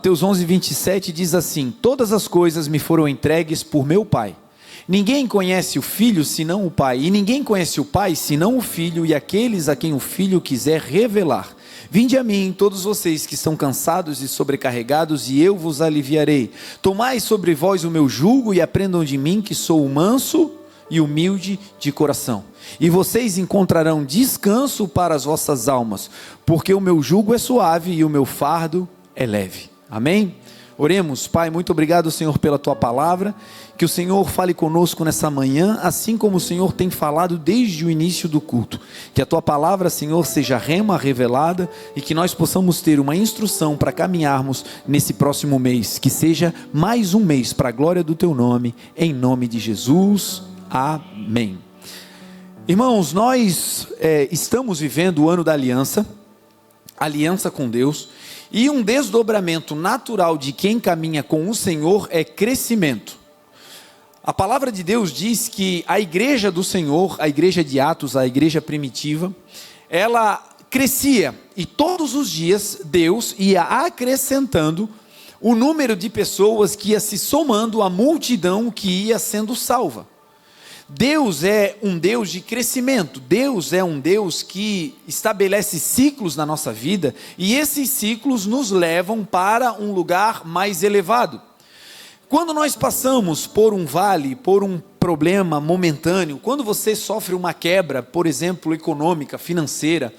Mateus 11:27 diz assim: todas as coisas me foram entregues por meu Pai. Ninguém conhece o Filho senão o Pai, e ninguém conhece o Pai senão o Filho e aqueles a quem o Filho quiser revelar. Vinde a mim, todos vocês que estão cansados e sobrecarregados, e eu vos aliviarei. Tomai sobre vós o meu jugo e aprendam de mim, que sou manso e humilde de coração. E vocês encontrarão descanso para as vossas almas, porque o meu jugo é suave e o meu fardo é leve. Amém? Oremos. Pai, muito obrigado, Senhor, pela Tua palavra, que o Senhor fale conosco nessa manhã, assim como o Senhor tem falado desde o início do culto, que a Tua palavra, Senhor, seja rema revelada, e que nós possamos ter uma instrução para caminharmos nesse próximo mês, que seja mais um mês para a glória do Teu nome, em nome de Jesus, amém. Irmãos, nós estamos vivendo o ano da aliança com Deus, e um desdobramento natural de quem caminha com o Senhor é crescimento. A palavra de Deus diz que a igreja do Senhor, a igreja de Atos, a igreja primitiva, ela crescia, e todos os dias Deus ia acrescentando o número de pessoas que ia se somando à multidão que ia sendo salva. Deus é um Deus de crescimento, Deus é um Deus que estabelece ciclos na nossa vida, e esses ciclos nos levam para um lugar mais elevado. Quando nós passamos por um vale, por um problema momentâneo, quando você sofre uma quebra, por exemplo, econômica, financeira,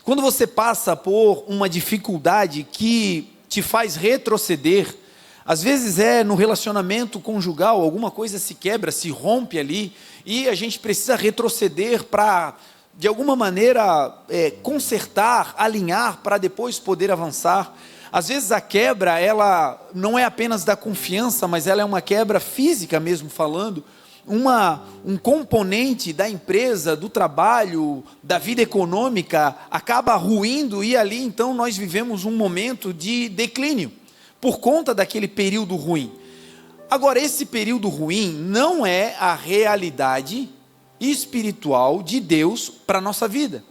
quando você passa por uma dificuldade que te faz retroceder, às vezes é no relacionamento conjugal, alguma coisa se quebra, se rompe ali, e a gente precisa retroceder para, de alguma maneira, consertar, alinhar, para depois poder avançar. Às vezes a quebra, ela não é apenas da confiança, mas ela é uma quebra física mesmo falando, um componente da empresa, do trabalho, da vida econômica, acaba ruindo, e ali então nós vivemos um momento de declínio, por conta daquele período ruim. Agora, esse período ruim não é a realidade espiritual de Deus para a nossa vida.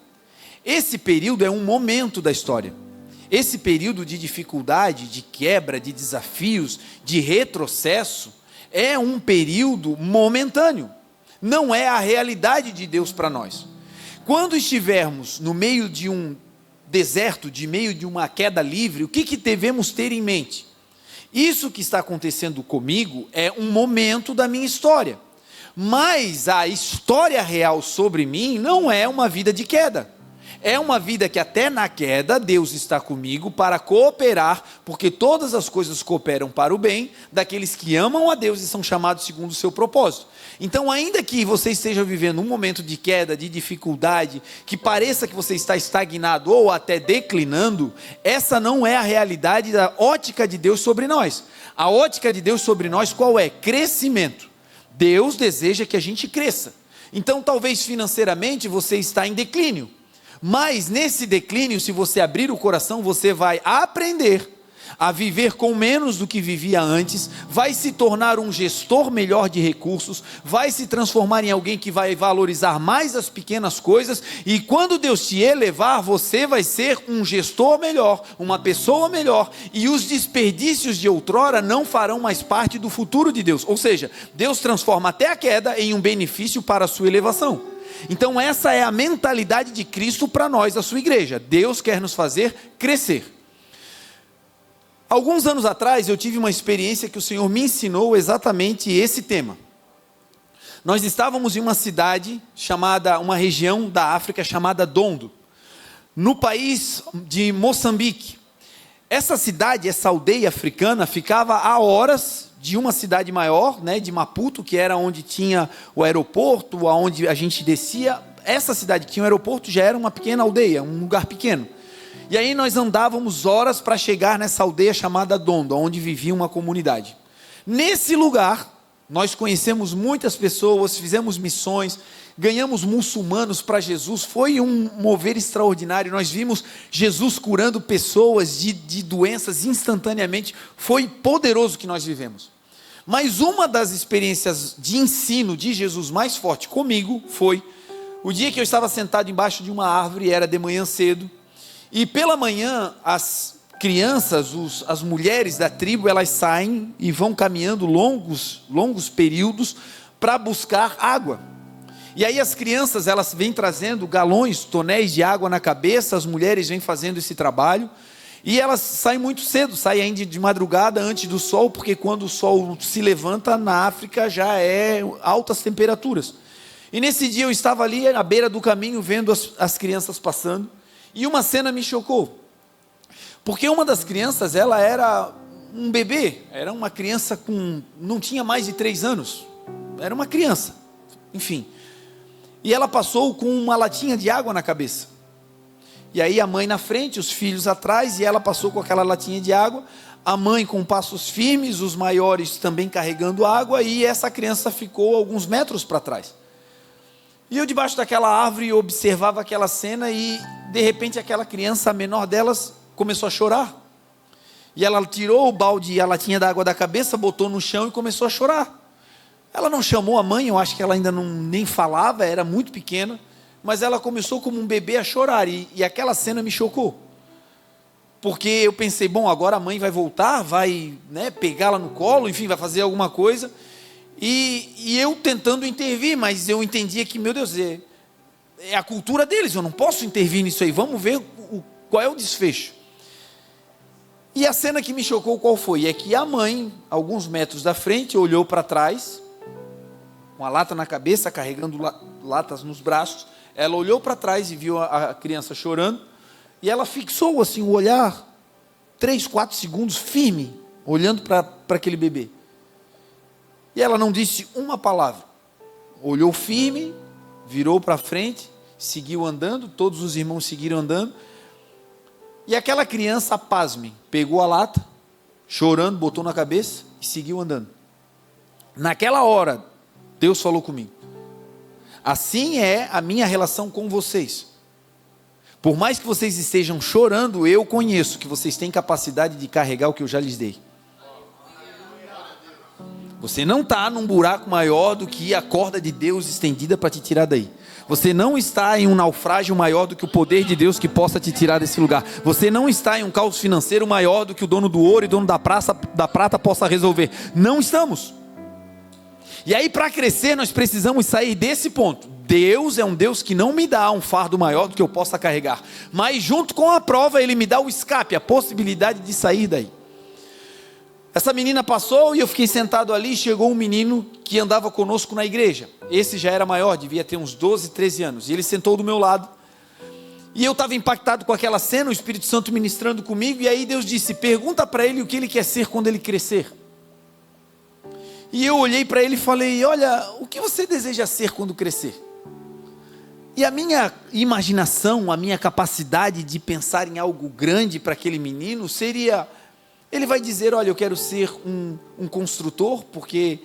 Esse período é um momento da história. Esse período de dificuldade, de quebra, de desafios, de retrocesso, é um período momentâneo. Não é a realidade de Deus para nós. Quando estivermos no meio de um deserto, de meio de uma queda livre, o que devemos ter em mente? Isso que está acontecendo comigo é um momento da minha história, mas a história real sobre mim não é uma vida de queda, é uma vida que até na queda Deus está comigo para cooperar, porque todas as coisas cooperam para o bem daqueles que amam a Deus e são chamados segundo o seu propósito. Então, ainda que você esteja vivendo um momento de queda, de dificuldade, que pareça que você está estagnado ou até declinando, essa não é a realidade da ótica de Deus sobre nós. A ótica de Deus sobre nós qual é? Crescimento. Deus deseja que a gente cresça. Então, talvez financeiramente você está em declínio, mas nesse declínio, se você abrir o coração, você vai aprender a viver com menos do que vivia antes, vai se tornar um gestor melhor de recursos, vai se transformar em alguém que vai valorizar mais as pequenas coisas, e quando Deus te elevar, você vai ser um gestor melhor, uma pessoa melhor, e os desperdícios de outrora não farão mais parte do futuro de Deus. Ou seja, Deus transforma até a queda em um benefício para a sua elevação. Então essa é a mentalidade de Cristo para nós, a sua igreja. Deus quer nos fazer crescer. Alguns anos atrás eu tive uma experiência que o Senhor me ensinou exatamente esse tema. Nós estávamos em uma cidade chamada, uma região da África chamada Dondo, no país de Moçambique. Essa cidade, essa aldeia africana, ficava a horas de uma cidade maior, de Maputo, que era onde tinha o aeroporto, onde a gente descia. Essa cidade que tinha o aeroporto já era uma pequena aldeia, um lugar pequeno. E aí nós andávamos horas para chegar nessa aldeia chamada Dondo, onde vivia uma comunidade. Nesse lugar, nós conhecemos muitas pessoas, fizemos missões, ganhamos muçulmanos para Jesus, foi um mover extraordinário. Nós vimos Jesus curando pessoas de doenças instantaneamente, foi poderoso que nós vivemos. Mas uma das experiências de ensino de Jesus mais forte comigo foi o dia que eu estava sentado embaixo de uma árvore, era de manhã cedo, e pela manhã, às crianças, as mulheres da tribo, elas saem e vão caminhando longos períodos para buscar água. E aí as crianças, elas vêm trazendo galões, tonéis de água na cabeça, as mulheres vêm fazendo esse trabalho, e elas saem muito cedo, saem ainda de madrugada antes do sol, porque quando o sol se levanta na África já é altas temperaturas. E nesse dia eu estava ali à beira do caminho vendo as crianças passando, e uma cena me chocou, porque uma das crianças, ela era um bebê, era uma criança não tinha mais de 3 anos, era uma criança, enfim. E ela passou com uma latinha de água na cabeça. E aí a mãe na frente, os filhos atrás, e ela passou com aquela latinha de água. A mãe com passos firmes, os maiores também carregando água, e essa criança ficou alguns metros para trás. E eu debaixo daquela árvore observava aquela cena e de repente aquela criança, a menor delas, começou a chorar. E ela tirou o balde e a latinha d'água da cabeça, botou no chão e começou a chorar. Ela não chamou a mãe, eu acho que ela ainda nem falava, era muito pequena, mas ela começou como um bebê a chorar, e aquela cena me chocou, porque eu pensei, bom, agora a mãe vai voltar, vai pegá-la no colo, enfim, vai fazer alguma coisa, e eu tentando intervir, mas eu entendia que, meu Deus, é a cultura deles, eu não posso intervir nisso aí, vamos ver qual é o desfecho. E a cena que me chocou qual foi? É que a mãe, alguns metros da frente, olhou para trás, com a lata na cabeça, carregando latas nos braços, ela olhou para trás e viu a criança chorando, e ela fixou assim o olhar, 3, 4 segundos, firme, olhando para aquele bebê. E ela não disse uma palavra, olhou firme, virou para frente, seguiu andando, todos os irmãos seguiram andando, e aquela criança, pasme, pegou a lata, chorando, botou na cabeça e seguiu andando. Naquela hora, Deus falou comigo, assim é a minha relação com vocês. Por mais que vocês estejam chorando, eu conheço que vocês têm capacidade de carregar o que eu já lhes dei. Você não está num buraco maior do que a corda de Deus estendida para te tirar daí. Você não está em um naufrágio maior do que o poder de Deus que possa te tirar desse lugar. Você não está em um caos financeiro maior do que o dono do ouro e dono da prata possa resolver. Não estamos. E aí, para crescer, nós precisamos sair desse ponto. Deus é um Deus que não me dá um fardo maior do que eu possa carregar, mas junto com a prova, Ele me dá o escape, a possibilidade de sair daí. Essa menina passou e eu fiquei sentado ali, chegou um menino que andava conosco na igreja. Esse já era maior, devia ter uns 12, 13 anos, e ele sentou do meu lado, e eu estava impactado com aquela cena, o Espírito Santo ministrando comigo, e aí Deus disse, pergunta para ele o que ele quer ser quando ele crescer. E eu olhei para ele e falei, olha, o que você deseja ser quando crescer? E a minha imaginação, a minha capacidade de pensar em algo grande para aquele menino seria, ele vai dizer, olha, eu quero ser um construtor, porque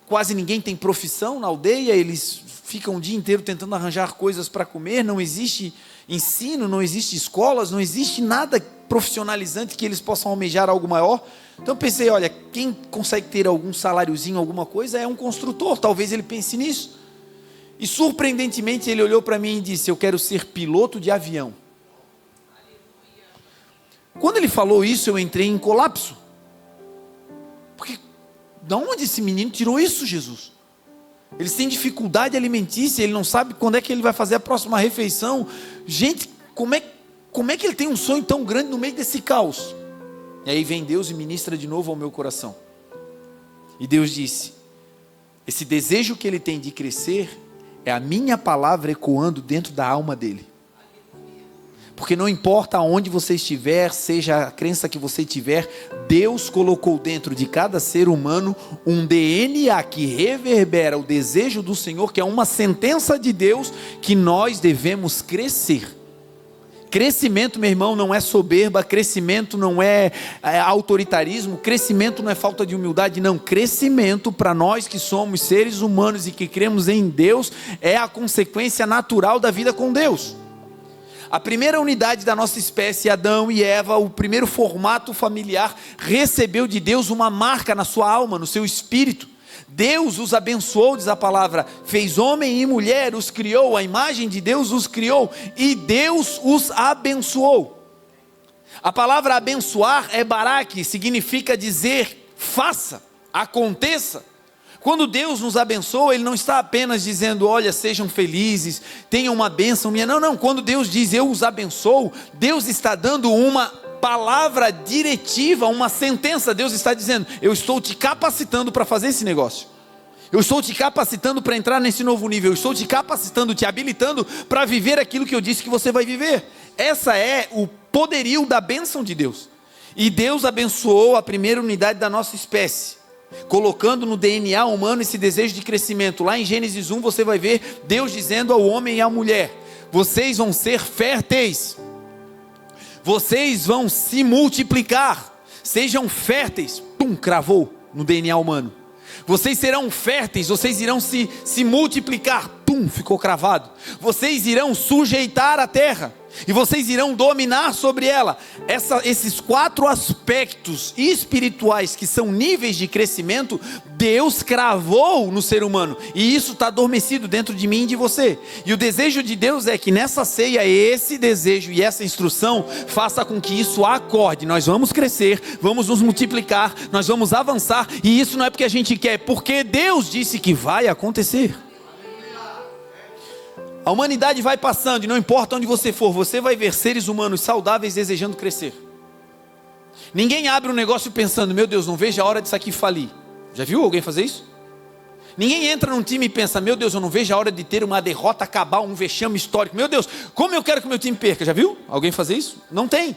quase ninguém tem profissão na aldeia, eles ficam o dia inteiro tentando arranjar coisas para comer, não existe ensino, não existe escolas, não existe nada profissionalizante que eles possam almejar algo maior. Então pensei, olha, quem consegue ter algum saláriozinho, alguma coisa, é um construtor, talvez ele pense nisso. E surpreendentemente ele olhou para mim e disse, eu quero ser piloto de avião. Quando ele falou isso, eu entrei em colapso. Porque, de onde esse menino tirou isso, Jesus? Eles têm dificuldade alimentícia, ele não sabe quando é que ele vai fazer a próxima refeição. Gente, como é que ele tem um sonho tão grande no meio desse caos? E aí vem Deus e ministra de novo ao meu coração. E Deus disse, esse desejo que ele tem de crescer, é a minha palavra ecoando dentro da alma dele. Porque não importa aonde você estiver, seja a crença que você tiver, Deus colocou dentro de cada ser humano um DNA que reverbera o desejo do Senhor, que é uma sentença de Deus, que nós devemos crescer. Crescimento, meu irmão, não é soberba, crescimento não é autoritarismo, crescimento não é falta de humildade, não. Crescimento para nós que somos seres humanos e que cremos em Deus, é a consequência natural da vida com Deus. A primeira unidade da nossa espécie, Adão e Eva, o primeiro formato familiar, recebeu de Deus uma marca na sua alma, no seu espírito. Deus os abençoou, diz a palavra, fez homem e mulher, os criou, a imagem de Deus os criou, e Deus os abençoou. A palavra abençoar é barak, significa dizer faça, aconteça. Quando Deus nos abençoa, Ele não está apenas dizendo, olha, sejam felizes, tenham uma bênção minha. Não, não, quando Deus diz, eu os abençoo, Deus está dando uma palavra diretiva, uma sentença. Deus está dizendo, eu estou te capacitando para fazer esse negócio. Eu estou te capacitando para entrar nesse novo nível. Eu estou te capacitando, te habilitando para viver aquilo que eu disse que você vai viver. Essa é o poderio da bênção de Deus. E Deus abençoou a primeira unidade da nossa espécie, colocando no DNA humano esse desejo de crescimento. Lá em Gênesis 1 você vai ver Deus dizendo ao homem e à mulher, vocês vão ser férteis, vocês vão se multiplicar, sejam férteis. Pum, cravou no DNA humano. Vocês serão férteis, vocês irão se multiplicar. Pum, ficou cravado. Vocês irão sujeitar a terra e vocês irão dominar sobre ela. Esses 4 aspectos espirituais que são níveis de crescimento, Deus cravou no ser humano, e isso está adormecido dentro de mim e de você. E o desejo de Deus é que nessa ceia, esse desejo e essa instrução faça com que isso acorde. Nós vamos crescer, vamos nos multiplicar, nós vamos avançar, e isso não é porque a gente quer, é porque Deus disse que vai acontecer. A humanidade vai passando, e não importa onde você for, você vai ver seres humanos saudáveis desejando crescer. Ninguém abre um negócio pensando, meu Deus, não vejo a hora disso aqui falir. Já viu alguém fazer isso? Ninguém entra num time e pensa, meu Deus, eu não vejo a hora de ter uma derrota, acabar, um vexame histórico. Meu Deus, como eu quero que meu time perca. Já viu alguém fazer isso? Não tem.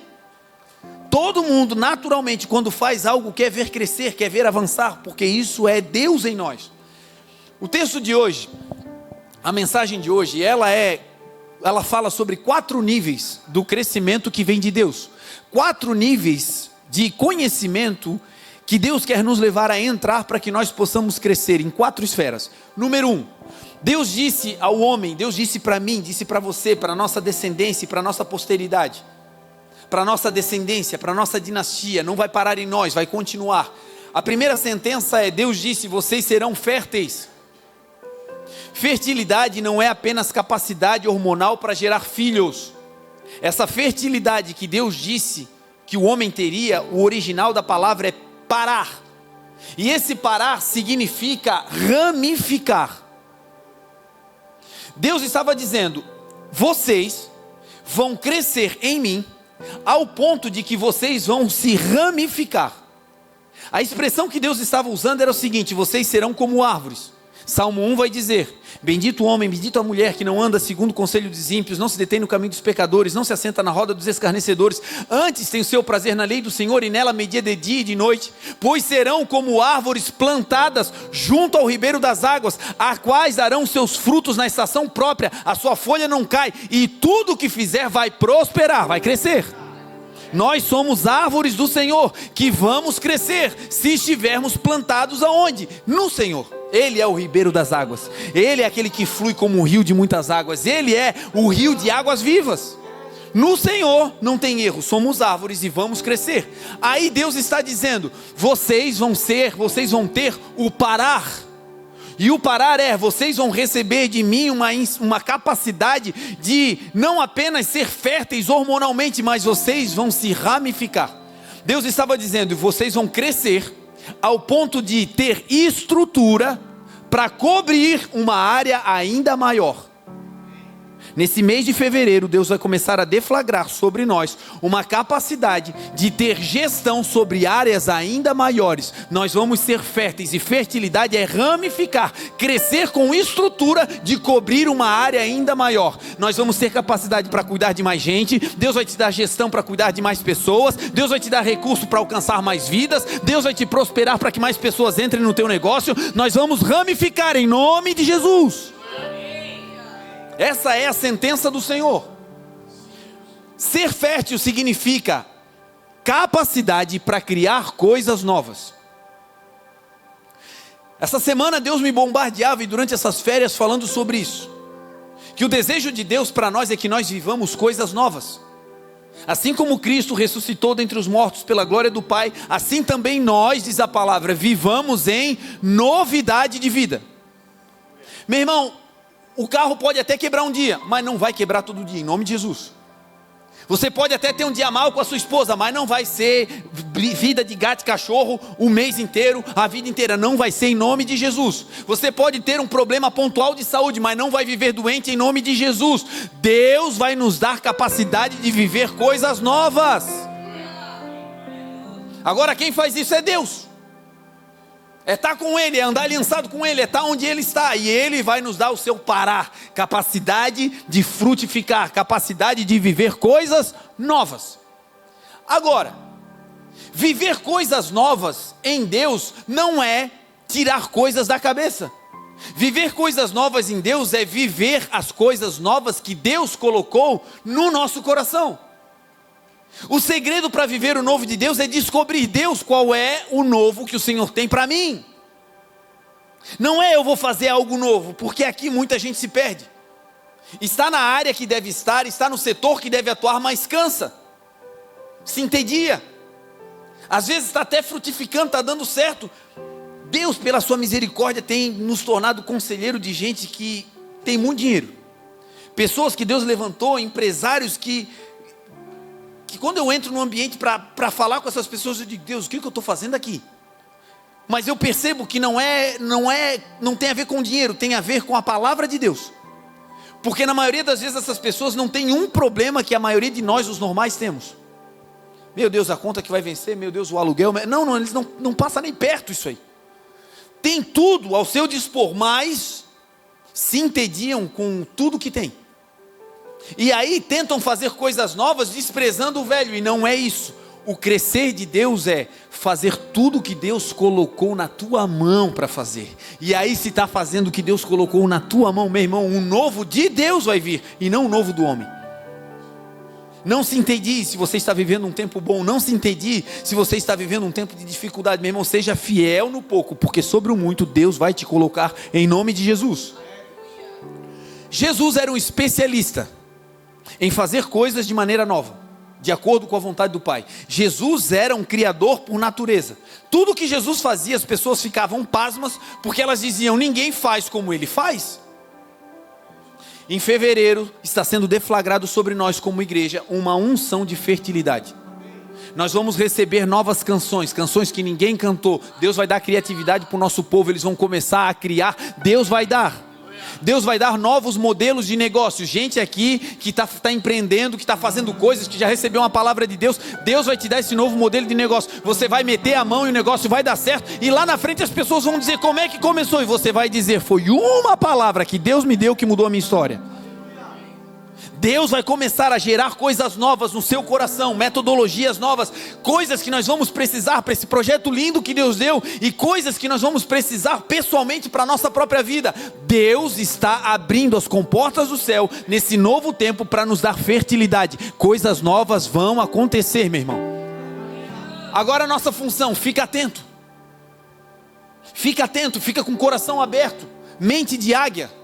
Todo mundo, naturalmente, quando faz algo, quer ver crescer, quer ver avançar, porque isso é Deus em nós. O texto de hoje, a mensagem de hoje, ela fala sobre 4 níveis do crescimento que vem de Deus. 4 níveis de conhecimento que Deus quer nos levar a entrar para que nós possamos crescer em 4 esferas. Número 1, Deus disse ao homem, Deus disse para mim, disse para você, para a nossa descendência, para a nossa posteridade, para a nossa descendência, para a nossa dinastia, não vai parar em nós, vai continuar. A primeira sentença é, Deus disse, vocês serão férteis. Fertilidade não é apenas capacidade hormonal para gerar filhos. Essa fertilidade que Deus disse que o homem teria, o original da palavra é parar. E esse parar significa ramificar. Deus estava dizendo, vocês vão crescer em mim, ao ponto de que vocês vão se ramificar. A expressão que Deus estava usando era o seguinte, vocês serão como árvores. Salmo 1 vai dizer, bendito o homem, bendito a mulher que não anda segundo o conselho dos ímpios, não se detém no caminho dos pecadores, não se assenta na roda dos escarnecedores, antes tem o seu prazer na lei do Senhor e nela media de dia e de noite, pois serão como árvores plantadas junto ao ribeiro das águas, a quais darão seus frutos na estação própria, a sua folha não cai, e tudo o que fizer vai prosperar, vai crescer. Nós somos árvores do Senhor, que vamos crescer, se estivermos plantados aonde? No Senhor. Ele é o ribeiro das águas, Ele é aquele que flui como um rio de muitas águas, Ele é o rio de águas vivas. No Senhor não tem erro, somos árvores e vamos crescer. Aí Deus está dizendo, vocês vão ter o parar. E o parar vocês vão receber de mim uma capacidade de não apenas ser férteis hormonalmente, mas vocês vão se ramificar. Deus estava dizendo, vocês vão crescer ao ponto de ter estrutura para cobrir uma área ainda maior. Nesse mês de fevereiro, Deus vai começar a deflagrar sobre nós uma capacidade de ter gestão sobre áreas ainda maiores. Nós vamos ser férteis, e fertilidade é ramificar, crescer com estrutura de cobrir uma área ainda maior. Nós vamos ter capacidade para cuidar de mais gente, Deus vai te dar gestão para cuidar de mais pessoas, Deus vai te dar recurso para alcançar mais vidas, Deus vai te prosperar para que mais pessoas entrem no teu negócio. Nós vamos ramificar em nome de Jesus. Essa é a sentença do Senhor. Ser fértil significa capacidade para criar coisas novas. Essa semana Deus me bombardeava, e durante essas férias falando sobre isso, que o desejo de Deus para nós é que nós vivamos coisas novas. Assim como Cristo ressuscitou dentre os mortos pela glória do Pai, assim também nós, diz a palavra, vivamos em novidade de vida. Meu irmão, o carro pode até quebrar um dia, mas não vai quebrar todo dia, em nome de Jesus. Você pode até ter um dia mal com a sua esposa, mas não vai ser vida de gato e cachorro o mês inteiro, a vida inteira. Não vai ser em nome de Jesus. Você pode ter um problema pontual de saúde, mas não vai viver doente em nome de Jesus. Deus vai nos dar capacidade de viver coisas novas. Agora quem faz isso é Deus. É estar com Ele, é andar aliançado com Ele, é estar onde Ele está. E Ele vai nos dar o seu parar, capacidade de frutificar, capacidade de viver coisas novas. Agora, viver coisas novas em Deus não é tirar coisas da cabeça. Viver coisas novas em Deus é viver as coisas novas que Deus colocou no nosso coração. O segredo para viver o novo de Deus é descobrir Deus qual é o novo que o Senhor tem para mim. Não é eu vou fazer algo novo, porque aqui muita gente se perde. Está na área que deve estar, está no setor que deve atuar, mas cansa, se entedia. Às vezes está até frutificando, está dando certo. Deus, pela sua misericórdia, tem nos tornado conselheiro de gente que tem muito dinheiro. Pessoas que Deus levantou, empresários que quando eu entro no ambiente para falar com essas pessoas, eu digo, Deus, o que eu estou fazendo aqui? Mas eu percebo que não tem a ver com dinheiro, tem a ver com a palavra de Deus. Porque na maioria das vezes essas pessoas não têm um problema que a maioria de nós, os normais, temos. Meu Deus, a conta que vai vencer, meu Deus, o aluguel. Não, eles não passam nem perto isso aí. Tem tudo ao seu dispor, mas se entediam com tudo que tem. E aí tentam fazer coisas novas desprezando o velho, e não é isso. O crescer de Deus é fazer tudo que Deus colocou na tua mão para fazer. E aí se está fazendo o que Deus colocou na tua mão, meu irmão, um novo de Deus vai vir, e não o novo do homem. Não se entendie se você está vivendo um tempo bom, não se entendie se você está vivendo um tempo de dificuldade, meu irmão, seja fiel no pouco, porque sobre o muito Deus vai te colocar em nome de Jesus. Jesus era um especialista em fazer coisas de maneira nova, de acordo com a vontade do Pai. Jesus era um criador por natureza. Tudo que Jesus fazia, as pessoas ficavam pasmas, porque elas diziam, ninguém faz como Ele faz. Em fevereiro, está sendo deflagrado sobre nós como igreja, uma unção de fertilidade. Nós vamos receber novas canções, canções que ninguém cantou. Deus vai dar criatividade para o nosso povo, eles vão começar a criar, Deus vai dar novos modelos de negócios. Gente aqui que está empreendendo, que está fazendo coisas, que já recebeu uma palavra de Deus. Deus vai te dar esse novo modelo de negócio. Você vai meter a mão e o negócio vai dar certo. E lá na frente as pessoas vão dizer como é que começou. E você vai dizer, foi uma palavra que Deus me deu que mudou a minha história. Deus vai começar a gerar coisas novas no seu coração, metodologias novas, coisas que nós vamos precisar para esse projeto lindo que Deus deu, e coisas que nós vamos precisar pessoalmente para a nossa própria vida. Deus está abrindo as comportas do céu nesse novo tempo para nos dar fertilidade. Coisas novas vão acontecer, meu irmão. Agora a nossa função, fica atento, fica com o coração aberto, mente de águia.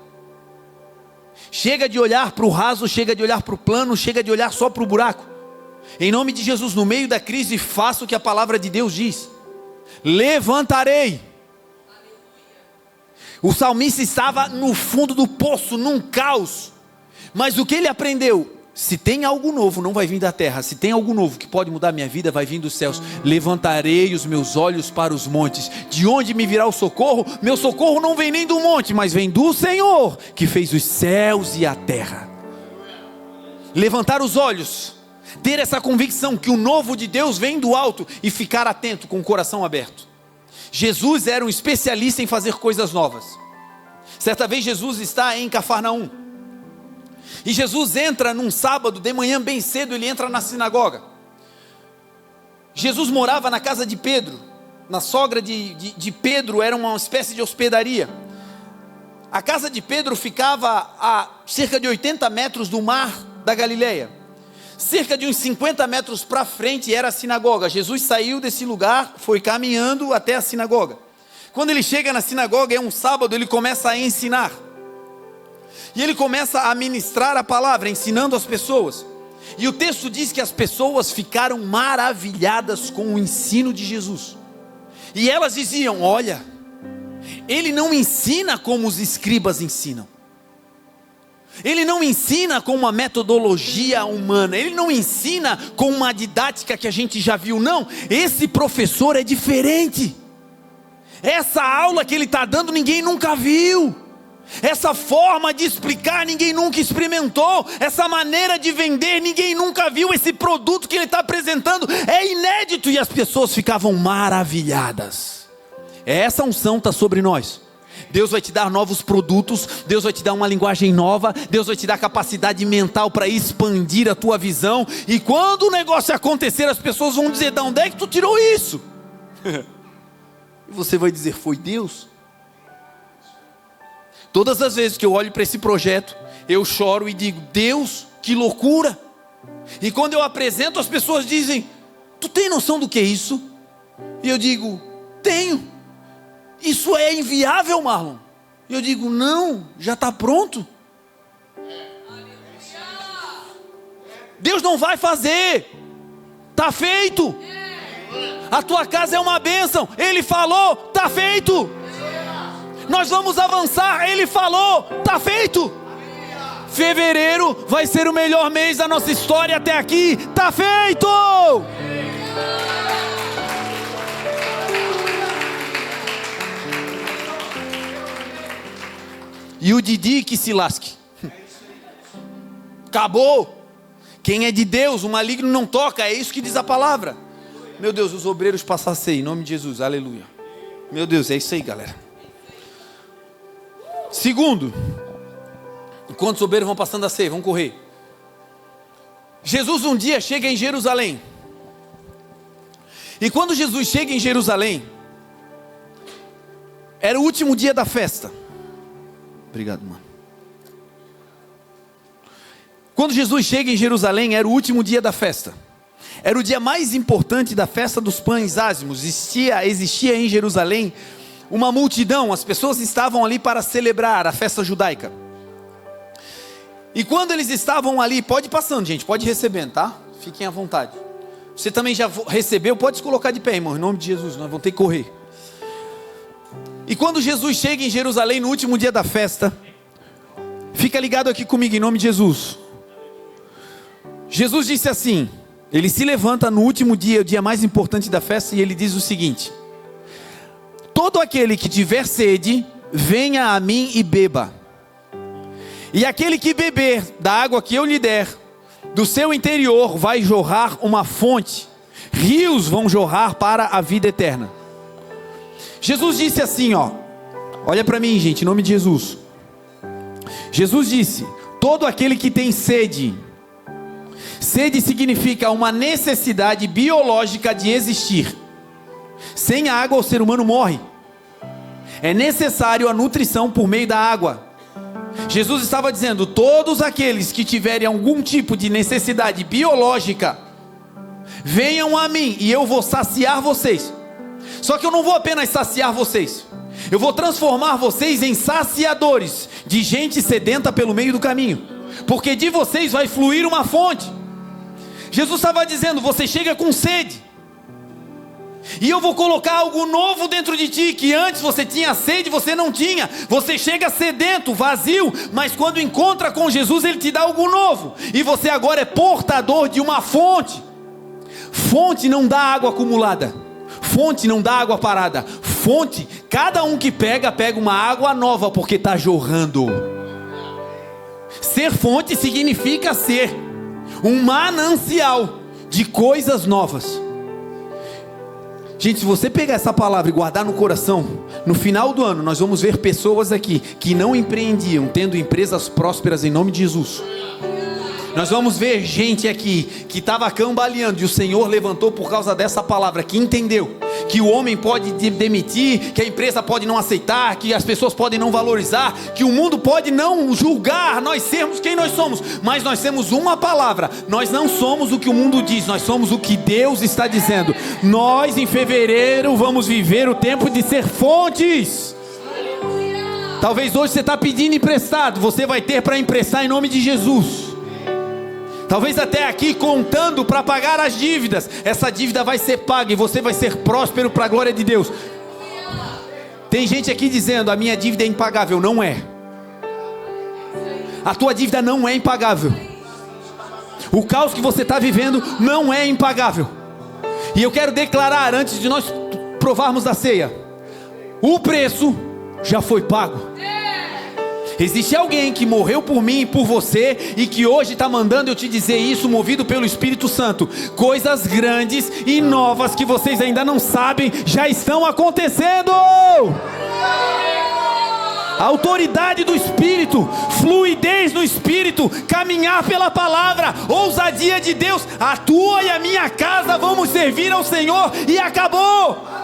Chega de olhar para o raso, chega de olhar para o plano, chega de olhar só para o buraco. Em nome de Jesus, no meio da crise, faça o que a palavra de Deus diz. Levantarei. O salmista estava no fundo do poço, num caos. Mas o que ele aprendeu? Se tem algo novo, não vai vir da terra. Se tem algo novo que pode mudar minha vida, vai vir dos céus. Levantarei os meus olhos para os montes. De onde me virá o socorro? Meu socorro não vem nem do monte, mas vem do Senhor, que fez os céus e a terra. Levantar os olhos, ter essa convicção que o novo de Deus vem do alto, e ficar atento com o coração aberto. Jesus era um especialista em fazer coisas novas. Certa vez Jesus está em Cafarnaum. E Jesus entra num sábado, de manhã bem cedo, ele entra na sinagoga. Jesus morava na casa de Pedro. Na sogra de Pedro, era uma espécie de hospedaria. A casa de Pedro ficava a cerca de 80 metros do mar da Galileia. Cerca de uns 50 metros para frente era a sinagoga. Jesus saiu desse lugar, foi caminhando até a sinagoga. Quando ele chega na sinagoga, é um sábado, ele começa a ensinar. E ele começa a ministrar a palavra, ensinando as pessoas. E o texto diz que as pessoas ficaram maravilhadas com o ensino de Jesus. E elas diziam, olha, ele não ensina como os escribas ensinam. Ele não ensina com uma metodologia humana, ele não ensina com uma didática que a gente já viu, não. Esse professor é diferente. Essa aula que ele está dando ninguém nunca viu. Essa forma de explicar ninguém nunca experimentou. Essa maneira de vender ninguém nunca viu. Esse produto que ele está apresentando é inédito e as pessoas ficavam maravilhadas. Essa unção está sobre nós. Deus vai te dar novos produtos, Deus vai te dar uma linguagem nova, Deus vai te dar capacidade mental para expandir a tua visão. E quando o negócio acontecer, as pessoas vão dizer: de onde é que tu tirou isso? E você vai dizer: foi Deus. Todas as vezes que eu olho para esse projeto, eu choro e digo: Deus, que loucura. E quando eu apresento, as pessoas dizem: tu tem noção do que é isso? E eu digo: tenho. Isso é inviável, Marlon. E eu digo: não, já está pronto. Deus não vai fazer, está feito. A tua casa é uma bênção, Ele falou, está feito. Nós vamos avançar, Ele falou, está feito. Fevereiro vai ser o melhor mês da nossa história até aqui, está feito. E o Didi que se lasque. Acabou. Quem é de Deus, o maligno não toca. É isso que diz a palavra. Meu Deus, os obreiros passassem em nome de Jesus, aleluia. Meu Deus, é isso aí, galera. Segundo, enquanto os obreiros vão passando a ceia, vão correr. Jesus um dia chega em Jerusalém. E quando Jesus chega em Jerusalém, era o último dia da festa. Obrigado, mano. Quando Jesus chega em Jerusalém, era o último dia da festa. Era o dia mais importante da festa dos pães ázimos. Existia em Jerusalém uma multidão. As pessoas estavam ali para celebrar a festa judaica. E quando eles estavam ali, pode ir passando, gente, pode ir recebendo, tá? Fiquem à vontade. Você também já recebeu, pode se colocar de pé, irmão, em nome de Jesus, nós vamos ter que correr. E quando Jesus chega em Jerusalém no último dia da festa, fica ligado aqui comigo em nome de Jesus. Jesus disse assim, ele se levanta no último dia, o dia mais importante da festa, e ele diz o seguinte: todo aquele que tiver sede, venha a mim e beba. E aquele que beber da água que eu lhe der, do seu interior vai jorrar uma fonte, rios vão jorrar para a vida eterna. Jesus disse assim, ó, olha para mim, gente, em nome de Jesus. Jesus disse: todo aquele que tem sede. Sede significa uma necessidade biológica de existir. Sem água o ser humano morre. É necessário a nutrição por meio da água. Jesus estava dizendo: todos aqueles que tiverem algum tipo de necessidade biológica, venham a mim e eu vou saciar vocês. Só que eu não vou apenas saciar vocês, eu vou transformar vocês em saciadores de gente sedenta pelo meio do caminho, porque de vocês vai fluir uma fonte. Jesus estava dizendo: você chega com sede, e eu vou colocar algo novo dentro de ti, que antes você tinha sede, você não tinha. Você chega sedento, vazio, mas quando encontra com Jesus, Ele te dá algo novo, e você agora é portador de uma fonte. Fonte não dá água acumulada, fonte não dá água parada. Fonte, cada um que pega uma água nova, porque está jorrando. Ser fonte significa ser um manancial de coisas novas. Gente, se você pegar essa palavra e guardar no coração, no final do ano nós vamos ver pessoas aqui que não empreendiam, tendo empresas prósperas em nome de Jesus. Nós vamos ver gente aqui que estava cambaleando e o Senhor levantou por causa dessa palavra, que entendeu que o homem pode demitir, que a empresa pode não aceitar, que as pessoas podem não valorizar, que o mundo pode não julgar nós sermos quem nós somos, mas nós temos uma palavra: nós não somos o que o mundo diz, nós somos o que Deus está dizendo. Nós em fevereiro vamos viver o tempo de ser fontes. Talvez hoje você está pedindo emprestado, você vai ter para emprestar em nome de Jesus. Talvez até aqui contando para pagar as dívidas, essa dívida vai ser paga e você vai ser próspero para a glória de Deus. Tem gente aqui dizendo: a minha dívida é impagável. Não é. A tua dívida não é impagável. O caos que você está vivendo não é impagável. E eu quero declarar, antes de nós provarmos da ceia, o preço já foi pago. Existe alguém que morreu por mim e por você, e que hoje está mandando eu te dizer isso, movido pelo Espírito Santo. Coisas grandes e novas que vocês ainda não sabem, já estão acontecendo. A autoridade do Espírito, fluidez no Espírito, caminhar pela palavra, ousadia de Deus. A tua e a minha casa vamos servir ao Senhor, e acabou.